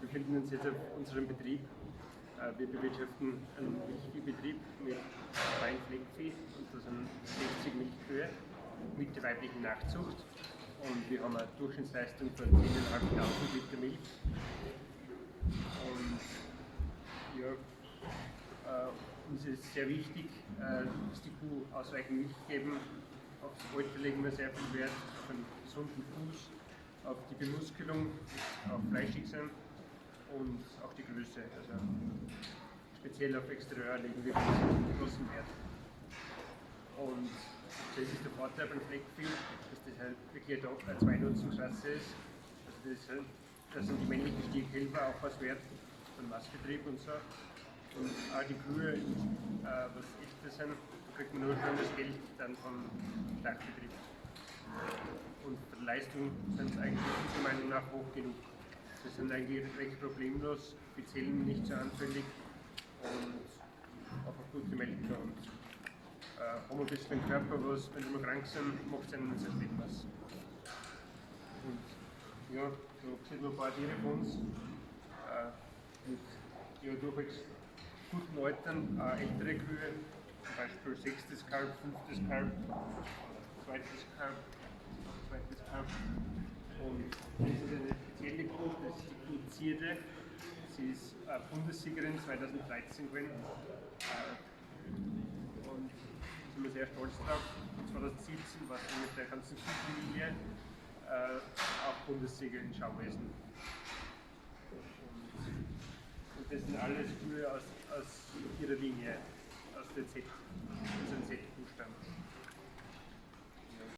befinden uns jetzt auf unserem Betrieb. Wir bewirtschaften einen Milchviehbetrieb mit rein Fleckvieh und da sind 60 Milchkühe mit der weiblichen Nachzucht. Und wir haben eine Durchschnittsleistung von 10.500 Liter Milch. Und ja, uns ist sehr wichtig, dass die Kuh ausreichend Milch geben. Aufs Alter legen wir sehr viel Wert, auf einen gesunden Fuß, auf die Bemuskelung, auf Fleischigsein und auch die Größe. Also speziell auf Exterieur legen wir großen Wert. Und das ist der Vorteil beim Fleckvieh, dass das halt wirklich eine Zweinutzungsrasse ist. Also da sind die männlichen Stiefkälber auch was wert, beim Mastbetrieb und so. Und auch die Kühe, was älter sind, da kriegt man nur schon das Geld dann vom Schlachtbetrieb. Und für die Leistung sind es eigentlich unserer Meinung nach hoch genug. Sie sind eigentlich recht problemlos, die Zellen nicht so anfällig und einfach gute Melker. Und haben ein bisschen den Körper, was, wenn sie mal krank sind, macht es ihnen nicht so schlimm was. Und ja, so sieht man ein paar Tiere von uns mit ja, durchwegs guten Altern, ältere Kühe, zum Beispiel 6. Kalb, 5. Kalb, 2. Kalb, 2. Kalb. Und das ist eine spezielle Kuh, das ist die Kuh Zierde. Sie ist Bundessiegerin 2013 gewesen. Und da sind wir sehr stolz drauf. 2017 war sie mit der ganzen Kuhfamilie auch Bundessiegerin in Schauwesen. Und das sind alles Kühe aus ihrer Linie, aus der Z, also Z-Kuhstamm.